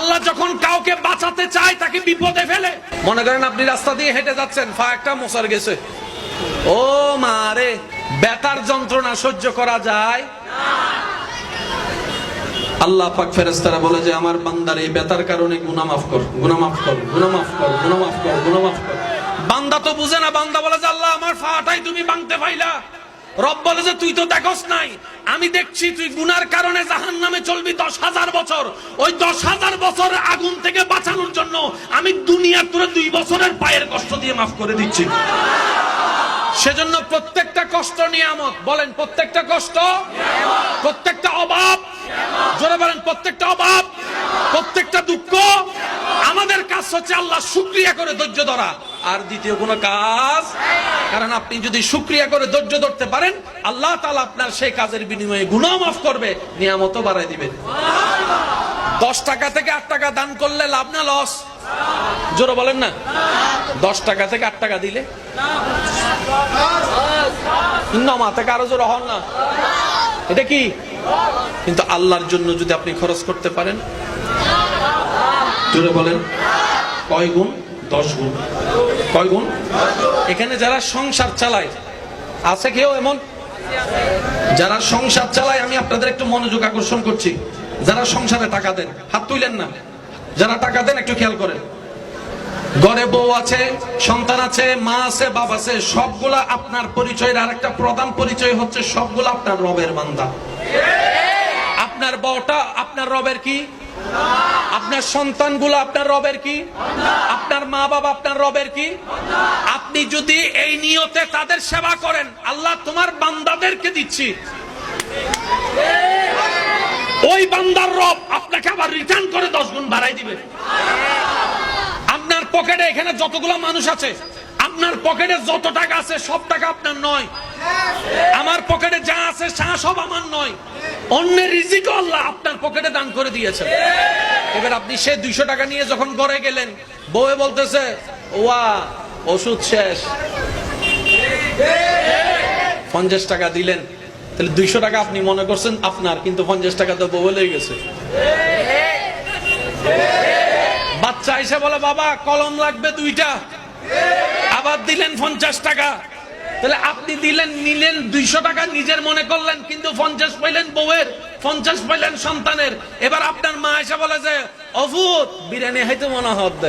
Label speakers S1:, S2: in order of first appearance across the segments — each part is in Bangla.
S1: আল্লাহ যখন কাউকে বাঁচাতে চায় তাকে বিপদে ফেলে। মনে করেন আপনি রাস্তা দিয়ে হেঁটে যাচ্ছেন, পা একটা মোচড় গেছে, ও মারে, ব্যথার যন্ত্রণা সহ্য করা যায় না। আল্লাহ পাক ফেরেশতারা বলে যে আমার বান্দার এই ব্যথার কারণে গুনাহ মাফ কর, গুনাহ মাফ কর, গুনাহ মাফ কর, গুনাহ মাফ কর, গুনাহ মাফ কর। বান্দা তো বুঝে না, বান্দা বলে যে আল্লাহ আমার ফাটাই তুমি ভাঙতে পাইলা। রব বলে যে তুই তো দেখোস নাই, আমি দেখছি তুই গুনার কারণে জাহান্নামে চলবি 10,000 বছর। ওই 10,000 বছরের আগুন থেকে বাঁচানোর জন্য আমি দুনিয়ার তোরে 2 বছরের পায়ের কষ্ট দিয়ে মাফ করে দিচ্ছি। সেজন্য প্রত্যেকটা কষ্ট নিয়ামত। বলেন প্রত্যেকটা কষ্ট নিয়ামত, প্রত্যেকটা অভাব নিয়ামত, জোরে বলেন প্রত্যেকটা অভাব নিয়ামত, প্রত্যেকটা দুঃখ নিয়ামত। আমাদের কাজ হচ্ছে আল্লাহ শুকরিয়া করে ধৈর্য ধরা, আর দ্বিতীয় কোনো কাজ। কারণ আপনি যদি শুকরিয়া করে ধৈর্য ধরতে পারেন, আল্লাহ তাআলা আপনার সেই কাজের বিনিময়ে গুনাহ মাফ করবে, নিয়ামতও বাড়ায় দিবেন। 10 টাকা থেকে 8 টাকা দান করলে লাভ না লস? জোরে বলেন না। 10 টাকা থেকে 8 টাকা দিলে আরো জোরে হন না, এটা কি? কিন্তু আল্লাহর জন্য যদি আপনি খরচ করতে পারেন, জোরে বলেন কয় গুণ? 10 গুণ। কয় গুণ? এখানে যারা সংসার চালায়, আছে কেউ এমন? যারা সংসার চালায়, আমি আপনাদের একটু মনোযোগ আকর্ষণ করছি। যারা সংসারে টাকা দেন, হাত তুইলেন না। যারা টাকা দেন একটু খেয়াল করেন। ঘরে বউ আছে, সন্তান আছে, মা আছে, বাপ আছে, সবগুলা আপনার পরিচয়ের আরেকটা প্রধান পরিচয় হচ্ছে সবগুলা আপনার রবের বান্দা। আপনার বউটা আপনার রবের কি? আপনার সন্তানগুলো আপনার রবের কি? আপনার মা বাবা আপনার রবের কি? আপনি যদি এই নিয়তে তাদের সেবা করেন, আল্লাহ তোমার বান্দাদেরকে দিচ্ছি, ওই বান্দার রব আপনাকে আবার রিটার্ন করে 10 গুণ বাড়াই দিবে। আপনার পকেটে এখানে যতগুলো মানুষ আছে, আপনার পকেটে যত টাকা আছে সব টাকা আপনার নয়। আমার পকেটে যা আছে সব আমার নয়। অন্যের রিজিক আল্লাহ আপনার পকেটে দান করে দিয়েছেন। এবার আপনি সে 200 টাকা নিয়ে যখন ঘরে গেলেন, বউয়ে বলতেছে ওয়া ওষুধ শেষ, 50 টাকা দিলেন, তাহলে 200 টাকা আপনি মনে করছেন আপনার, কিন্তু 50 টাকা তো বউ লেগে গেছে। বাচ্চা এসে বলে বাবা কলম লাগবে 2টা, আবার দিলেন 50 টাকা, তাহলে আপনি দিলেন, নিলেন 200 টাকা নিজের মনে করলেন, কিন্তু 50 পাইলেন বউয়ের, 50 পাইলেন সন্তানের। এবার আপনার মা এসে বলে যে অফুত বিরিয়ানি হাইতে মনে হচ্ছে।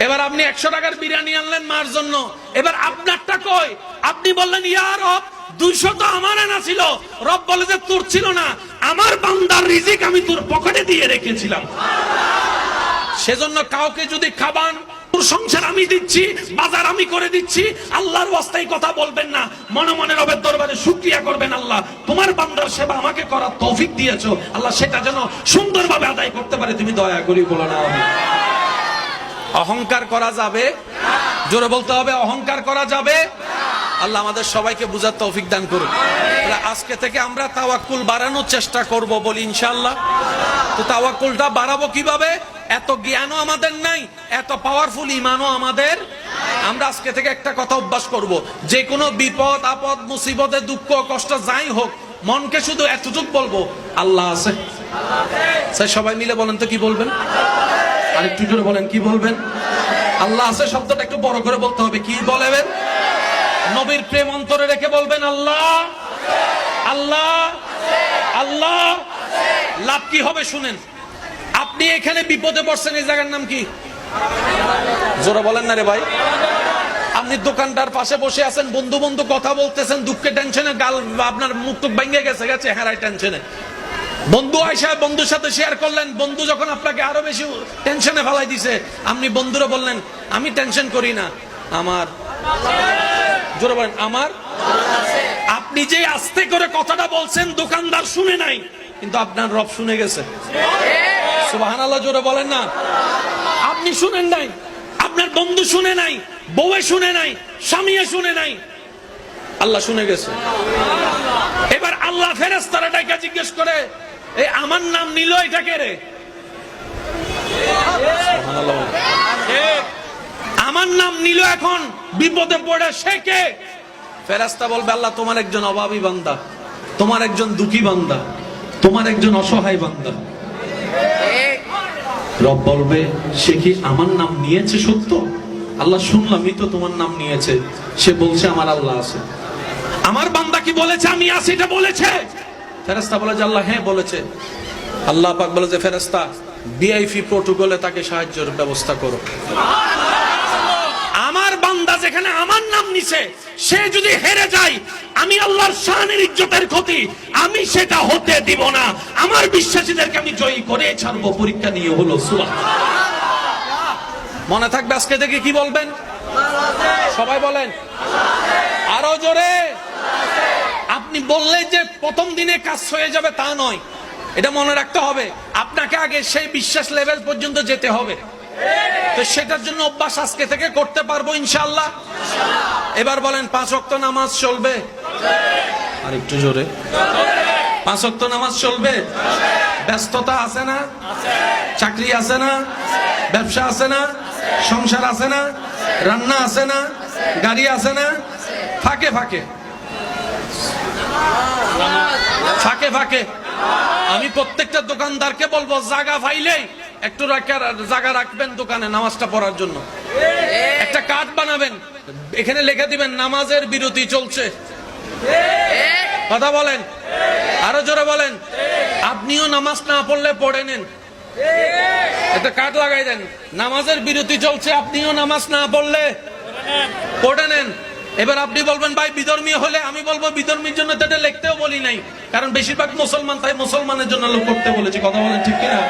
S1: এবার আপনি 100 টাকার বিরিয়ানি আনলেন মার জন্য, এবার আপনারটা কই? আপনি বললেন ইয়া রব 200 তো আমার আনা ছিল। রব বলে যে তোর ছিল না, আমার বান্দার রিজিক আমি তোর পকেটে দিয়ে রেখেছিলাম। সেজন্য কাউকে যদি খাবান, তোর সংসার আমি দিচ্ছি, বাজার আমি করে দিচ্ছি, আল্লাহর ওয়াস্তায় কথা বলবেন না, মনে মনে রবের দরবারে শুকরিয়া করবেন, আল্লাহ তোমার বান্দার সেবা আমাকে করার তৌফিক দিয়েছো, আল্লাহ সেটা যেন সুন্দরভাবে আদায় করতে পারে, তুমি দয়া করি বলো না। অহংকার করা যাবে? জোরে বলতে হবে, অহংকার করা যাবে? আল্লাহ আমাদের সবাইকে বুঝার তৌফিক দান করুন। আজকে থেকে আমরা তাওয়াক্কুল বাড়ানোর চেষ্টা করব, বলি ইনশাআল্লাহ। তো তাওয়াক্কুলটা বাড়াবো কিভাবে? এত জ্ঞানও আমাদের নাই, এত পাওয়ারফুল ঈমানও আমাদের। আমরা আজকে থেকে একটা কথা অভ্যাস করব, যে কোনো বিপদ আপদ মুসিবতে দুঃখ কষ্ট যাই হোক, মনকে শুধু এতটুকু বলবো আল্লাহ আছে। স্যার সবাই মিলে বলেন তো কি বলবেন? আরেকটু জোরে বলেন, কি বলবেন? আল্লাহ আছে শব্দটা একটু বড় করে বলতে হবে। কি বলবেন? নবীর প্রেম অন্তরে রেখে বলবেন আল্লাহ আল্লাহ আল্লাহ। লাভ কি হবে শুনেন। আপনি এখানে বিপদে পড়ছেন, এই জায়গার নাম কি? জোরে বলেন না রে ভাই। আপনি দোকানটার পাশে বসে আছেন, বন্ধু বন্ধু কথা বলতেছেন, দুঃখে টেনশনে গাল আপনার মুখ টুক ভেঙে গেছে চেহারায় টেনশনে। বন্ধু আইসা বন্ধুর সাথে শেয়ার করলেন, বন্ধু যখন আপনাকে আরো বেশি টেনশনে ফেলাই দিছে, আপনি বন্ধুরা বললেন আমি টেনশন করি না, আমার জোরে বলেন আমার। আপনি যে আস্তে করে কথাটা বলছেন দোকানদার শুনে নাই, কিন্তু আপনার রব শুনে গেছে। সুবহানাল্লাহ, জোরে বলেন না। আপনি শুনেন নাই, আপনার বন্ধু শুনে নাই, বউয়ে শুনে নাই, স্বামীয়ে শুনে নাই, আল্লাহ শুনে গেছে। এবার আল্লাহ ফেরেশতারা ডাইকা জিজ্ঞেস করে, এই আমার নাম নিল এটা কে রে? আমার নাম নিল, এখন বিপদে পড়ে সে কে? ফেরেশতা বলবে আল্লাহ তোমার একজন অভাবী বান্দা, তোমার একজন দুঃখী বান্দা, তোমার একজন অসহায় বান্দা। রব বলবে সে কি আমার নাম নিয়েছে সত্য? আল্লাহ শুনলামই তো তোমার নাম নিয়েছে, সে বলছে আমার আল্লাহ আছে। আমার বান্দা কি বলেছে আমি আছি, এটা বলেছে? ফেরেশতা বলে যে আল্লাহ হ্যাঁ বলেছে। আল্লাহ পাক বলে যে ফেরেশতা ভিআইপি প্রটোকলে তাকে সাহায্যের ব্যবস্থা করো। আমার বান্দা যেখানে আমার নাম নিছে, সে যদি হেরে যায়, আমি আল্লাহর শানের ইজ্জতের ক্ষতি আমি সেটা হতে দিব না। আমার বিশ্বাসীদেরকে আমি জয়ী করে ছাড়বো, পরীক্ষা নিয়ে হলো। সুবহানাল্লাহ। মনে থাকবে আজকে থেকে কি বলবেন? সবাই বলেন আরো জোরে। আপনি বললে যে প্রথম দিনে কাজ হয়ে যাবে তা নয়, এটা মনে রাখতে হবে। আপনাকে আগে সেই বিশ্বাস লেভেল পর্যন্ত যেতে হবে। তো সেটার জন্য অভ্যাস আজকে থেকে করতে পারবো ইনশাআল্লাহ। এবার বলেন 5 ওয়াক্ত নামাজ চলবে? আর একটু জোরে। 5 ওয়াক্ত নামাজ চলবে? ব্যস্ততা আছে না? চাকরি আছে না? ব্যবসা আছে না? সংসার আছে না? রান্না আছে না? গাড়ি আছে না? ফাঁকে ফাঁকে ফাঁকে ফাঁকে আমি প্রত্যেকটা দোকানদারকে বলবো জায়গা পাইলেই একটু জায়গা রাখবেন দোকানে নামাজটা পড়ার জন্য। একটা কার্ড বানাবেন, এখানে লিখে দিবেন নামাজের বিরতি চলছে। কথা বলেন আরো জোরে বলেন। আপনিও নামাজ না পড়লে পড়ে নেন, একটা কার্ড লাগাই দেন নামাজের বিরতি চলছে, আপনিও নামাজ না পড়লে পড়ে নেন। এবার আপনি বলবেন ভাই বিধর্মী হলে, আমি বলবো বিধর্মীর জন্য তো এটা লিখতেও বলি নাই, কারণ বেশিরভাগ মুসলমান, তাই মুসলমানের জন্য লোক করতে বলেছি। কথা বলেন ঠিক কিনা?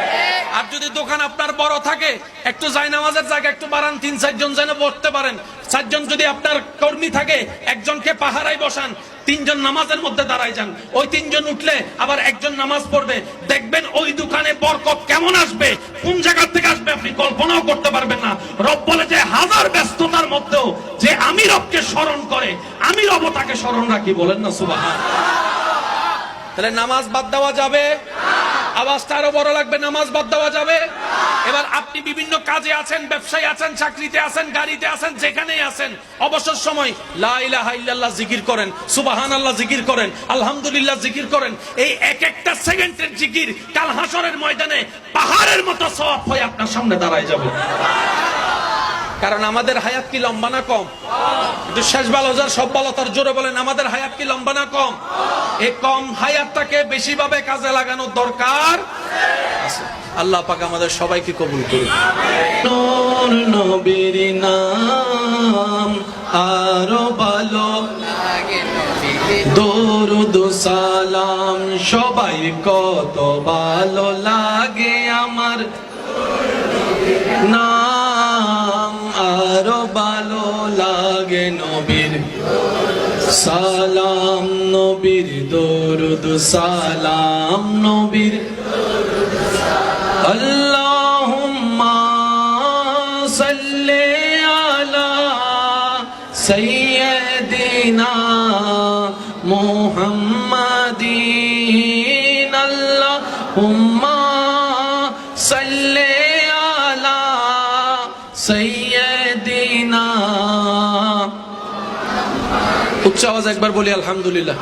S1: আর যদি দোকান আপনার বড় থাকে, একটু জায়নামাজের জায়গা একটু বাড়ান, 3-4 জন যেন বসতে পারেন। 4 জন যদি আপনার কর্মী থাকে, একজনকে পাহারায় বসান, 3 জন নামাজের মধ্যে দাঁড়ায় যান। ওই 3 জন উঠলে আবার একজন নামাজ পড়বে, দেখবেন ওই দোকানে বরকত কেমন আসবে, কোন জায়গা থেকে আসবে আপনি কল্পনাও করতে পারবেন না। রব বলে যে হাজার ব্যস্ততার মধ্যেও যে আমি রবকে স্মরণ করে, আমি রব তাকে স্মরণ রাখি। বলেন না সুবহানাল্লাহ। তাহলে নামাজ বাদ দেওয়া যাবে? আওয়াজটা আরো বড় লাগবে। নামাজ বাদ দেওয়া যাবে? এবার আপনি বিভিন্ন কাজে আছেন, ব্যবসায় আছেন, চাকরিতে আছেন, গাড়িতে আছেন, যেখানেই আছেন, অবসর সময় লা ইলাহা ইল্লাল্লাহ জিকির করেন, সুবহানাল্লাহ জিকির করেন, আলহামদুলিল্লাহ জিকির করেন। এই এক একটা সেকেন্ডের জিকির কাল হাসরের ময়দানে পাহাড়ের মতো সওয়াব হয়ে আপনার সামনে দাঁড়ায় যাবে। কারণ আমাদের হায়াত কি লম্বা না কম? একটু শেষ ভালো যার সব ভালো তার জোরে বলেন আমাদের হায়াত কি লম্বা না কম? এই কম হায়াতটাকে বেশি ভাবে কাজে লাগানোর দরকার আছে। আল্লাহ পাক আমাদের সবাইকে কবুল করুন। নূর নবীর নাম আরো ভালো লাগে, দরুদ সালাম সবাই কত ভালো লাগে আমার নাম আরো ভালো লাগে নবীর সালাম, নবীর দরুদ সালাম, নবীর আল্লাহুম্মা সাল্লি আলা সাইয়্যিদিনা মুহাম্মাদিন, আল্লাহুম্মা সাল্লি আলা সাইয়্যিদিনা। উচ্চ আওয়াজ একবার বলি আলহামদুলিল্লাহ।